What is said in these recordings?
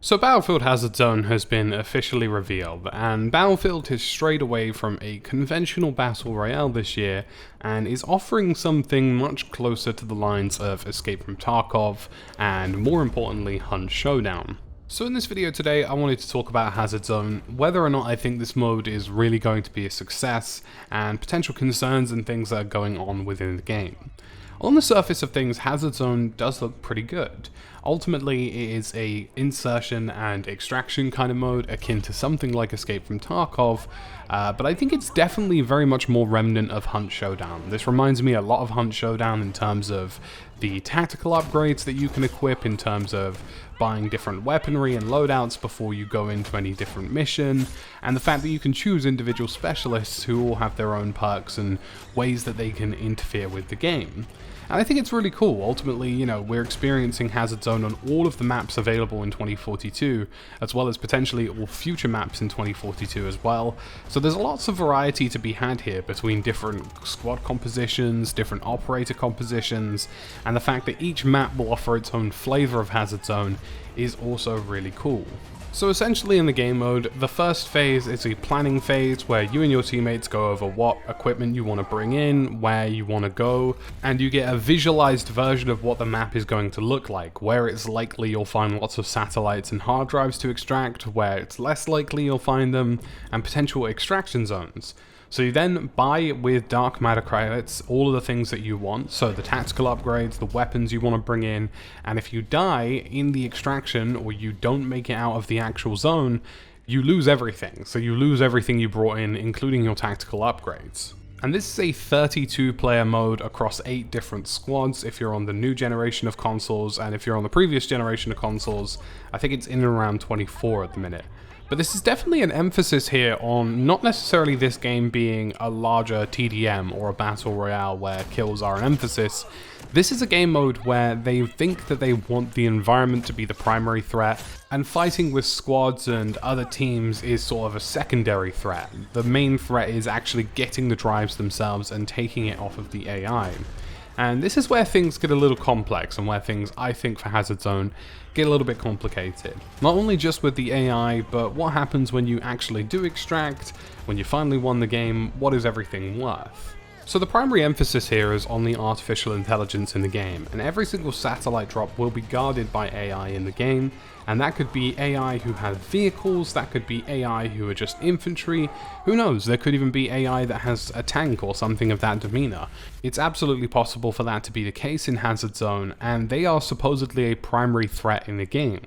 So Battlefield Hazard Zone has been officially revealed, and Battlefield has strayed away from a conventional battle royale this year and is offering something much closer to the lines of Escape from Tarkov and, more importantly, Hunt Showdown. So in this video today, I wanted to talk about Hazard Zone, whether or not I think this mode is really going to be a success, and potential concerns and things that are going on within the game. On the surface of things, Hazard Zone does look pretty good. Ultimately, it is a insertion and extraction kind of mode akin to something like Escape from Tarkov, but I think it's definitely very much more remnant of Hunt Showdown. This reminds me a lot of Hunt Showdown in terms of the tactical upgrades that you can equip, in terms of buying different weaponry and loadouts before you go into any different mission, and the fact that you can choose individual specialists who all have their own perks and ways that they can interfere with the game. And I think it's really cool. Ultimately, you know, we're experiencing Hazard Zone on all of the maps available in 2042, as well as potentially all future maps in 2042 as well. So there's lots of variety to be had here between different squad compositions, different operator compositions, and the fact that each map will offer its own flavor of Hazard Zone is also really cool. So essentially in the game mode, the first phase is a planning phase where you and your teammates go over what equipment you want to bring in, where you want to go, and you get a visualized version of what the map is going to look like, where it's likely you'll find lots of satellites and hard drives to extract, where it's less likely you'll find them, and potential extraction zones. So you then buy with dark matter credits all of the things that you want, so the tactical upgrades, the weapons you want to bring in, and if you die in the extraction or you don't make it out of the actual zone, you lose everything. So you lose everything you brought in, including your tactical upgrades. And this is a 32-player mode across 8 different squads if you're on the new generation of consoles, and if you're on the previous generation of consoles, I think it's in and around 24 at the minute. But this is definitely an emphasis here on not necessarily this game being a larger TDM or a battle royale where kills are an emphasis. This is a game mode where they think that they want the environment to be the primary threat, and fighting with squads and other teams is sort of a secondary threat. The main threat is actually getting the drives themselves and taking it off of the AI. And this is where things get a little complex, and where things, I think, for Hazard Zone get a little bit complicated. Not only just with the AI, but what happens when you actually do extract, when you finally won the game, what is everything worth? So the primary emphasis here is on the artificial intelligence in the game, and every single satellite drop will be guarded by AI in the game, and that could be AI who have vehicles, that could be AI who are just infantry, who knows, there could even be AI that has a tank or something of that demeanor. It's absolutely possible for that to be the case in Hazard Zone, and they are supposedly a primary threat in the game.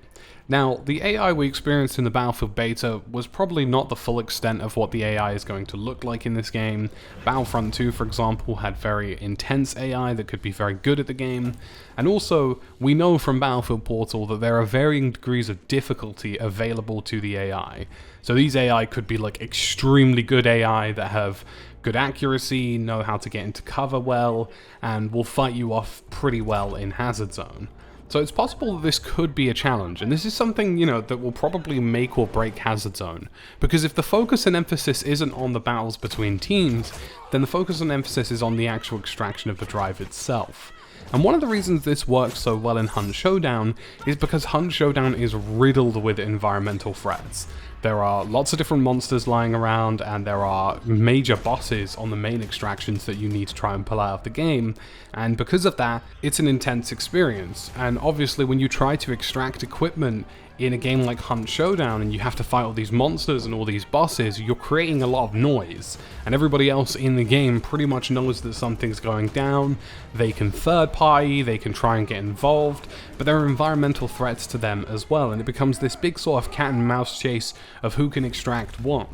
Now, the AI we experienced in the Battlefield beta was probably not the full extent of what the AI is going to look like in this game. Battlefront 2, for example, had very intense AI that could be very good at the game. And also, we know from Battlefield Portal that there are varying degrees of difficulty available to the AI. So these AI could be like extremely good AI that have good accuracy, know how to get into cover well, and will fight you off pretty well in Hazard Zone. So it's possible that this could be a challenge, and this is something, you know, that will probably make or break Hazard Zone. Because if the focus and emphasis isn't on the battles between teams, then the focus and emphasis is on the actual extraction of the drive itself. And one of the reasons this works so well in Hunt Showdown is because Hunt Showdown is riddled with environmental threats. There are lots of different monsters lying around, and there are major bosses on the main extractions that you need to try and pull out of the game, and because of that, it's an intense experience. And obviously when you try to extract equipment in a game like Hunt Showdown and you have to fight all these monsters and all these bosses, you're creating a lot of noise, and everybody else in the game pretty much knows that something's going down. They can third party, they can try and get involved, but there are environmental threats to them as well, and it becomes this big sort of cat and mouse chase of who can extract what.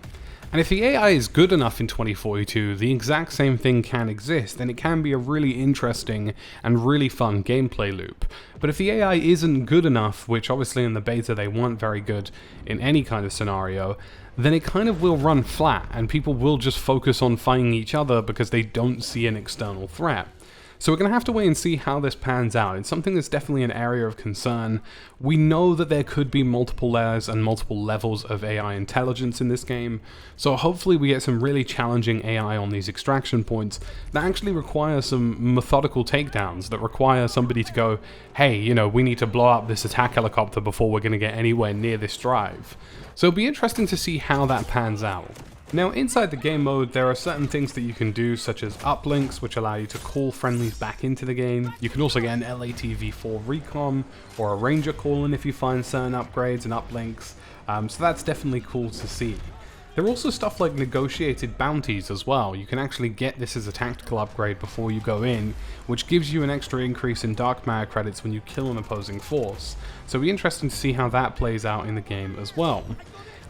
And if the AI is good enough in 2042, the exact same thing can exist, and it can be a really interesting and really fun gameplay loop. But if the AI isn't good enough, which obviously in the beta they weren't very good in any kind of scenario, then it kind of will run flat, and people will just focus on fighting each other because they don't see an external threat. So we're going to have to wait and see how this pans out. It's something that's definitely an area of concern. We know that there could be multiple layers and multiple levels of AI intelligence in this game, so hopefully we get some really challenging AI on these extraction points that actually require some methodical takedowns, that require somebody to go, hey, you know, we need to blow up this attack helicopter before we're going to get anywhere near this drive. So it'll be interesting to see how that pans out. Now, inside the game mode, there are certain things that you can do, such as uplinks, which allow you to call friendlies back into the game. You can also get an LATV4 recon, or a ranger call-in if you find certain upgrades and uplinks, so that's definitely cool to see. There are also stuff like negotiated bounties as well. You can actually get this as a tactical upgrade before you go in, which gives you an extra increase in dark matter credits when you kill an opposing force. So it'll be interesting to see how that plays out in the game as well.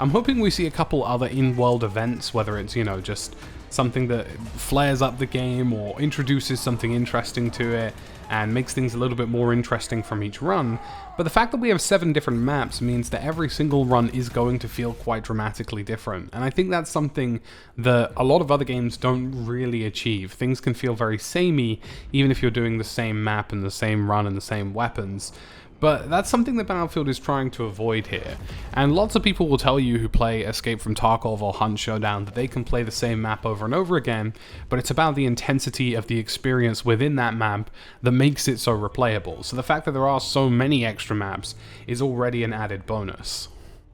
I'm hoping we see a couple other in-world events, whether it's, you know, just something that flares up the game or introduces something interesting to it and makes things a little bit more interesting from each run. But the fact that we have 7 different maps means that every single run is going to feel quite dramatically different. And I think that's something that a lot of other games don't really achieve. Things can feel very samey, even if you're doing the same map and the same run and the same weapons. But that's something that Battlefield is trying to avoid here. And lots of people will tell you who play Escape from Tarkov or Hunt Showdown that they can play the same map over and over again, but it's about the intensity of the experience within that map that makes it so replayable. So the fact that there are so many extra maps is already an added bonus.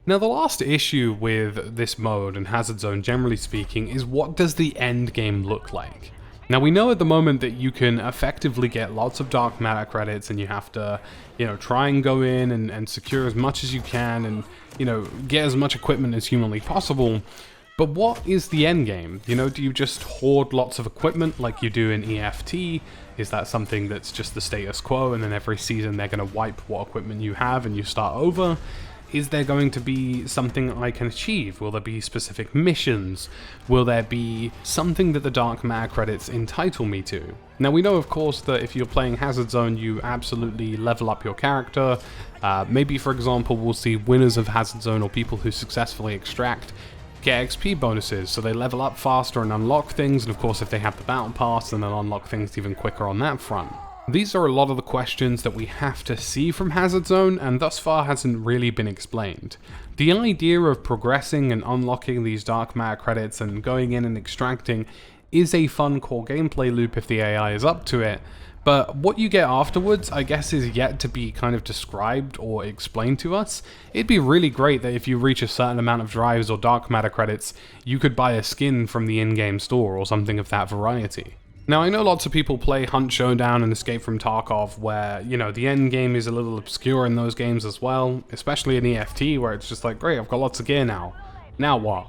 Now, the last issue with this mode and Hazard Zone, generally speaking, is what does the end game look like? Now, we know at the moment that you can effectively get lots of dark matter credits and you have to, you know, try and go in and secure as much as you can and, you know, get as much equipment as humanly possible. But what is the end game? You know, do you just hoard lots of equipment like you do in EFT? Is that something that's just the status quo and then every season they're going to wipe what equipment you have and you start over? Is there going to be something I can achieve? Will there be specific missions? Will there be something that the dark matter credits entitle me to? Now, we know, of course, that if you're playing Hazard Zone, you absolutely level up your character. Maybe, for example, we'll see winners of Hazard Zone or people who successfully extract get XP bonuses, so they level up faster and unlock things, and of course, if they have the battle pass, then they'll unlock things even quicker on that front. These are a lot of the questions that we have to see from Hazard Zone, and thus far hasn't really been explained. The idea of progressing and unlocking these dark matter credits and going in and extracting is a fun core gameplay loop if the AI is up to it, but what you get afterwards, I guess, is yet to be kind of described or explained to us. It'd be really great that if you reach a certain amount of drives or dark matter credits, you could buy a skin from the in-game store or something of that variety. Now, I know lots of people play Hunt Showdown and Escape from Tarkov where, you know, the end game is a little obscure in those games as well, especially in EFT where it's just like, great, I've got lots of gear now. Now what?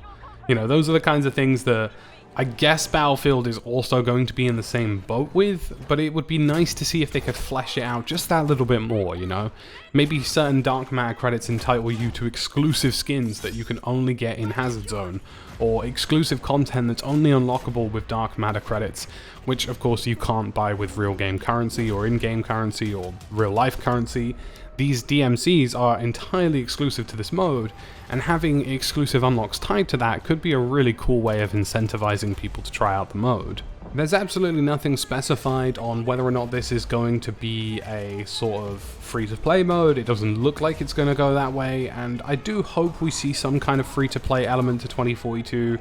You know, those are the kinds of things that I guess Battlefield is also going to be in the same boat with, but it would be nice to see if they could flesh it out just that little bit more, you know? Maybe certain dark matter credits entitle you to exclusive skins that you can only get in Hazard Zone, or exclusive content that's only unlockable with dark matter credits, which of course you can't buy with real game currency or in-game currency or real life currency. These DMCs are entirely exclusive to this mode, and having exclusive unlocks tied to that could be a really cool way of incentivizing people to try out the mode. There's absolutely nothing specified on whether or not this is going to be a sort of free-to-play mode. It doesn't look like it's going to go that way, and I do hope we see some kind of free-to-play element to 2042.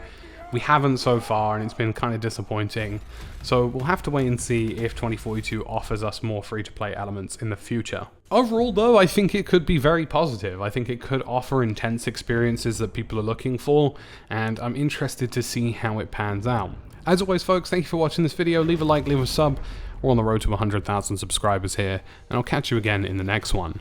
We haven't so far, and it's been kind of disappointing. So we'll have to wait and see if 2042 offers us more free-to-play elements in the future. Overall, though, I think it could be very positive. I think it could offer intense experiences that people are looking for, and I'm interested to see how it pans out. As always, folks, thank you for watching this video. Leave a like, leave a sub. We're on the road to 100,000 subscribers here, and I'll catch you again in the next one.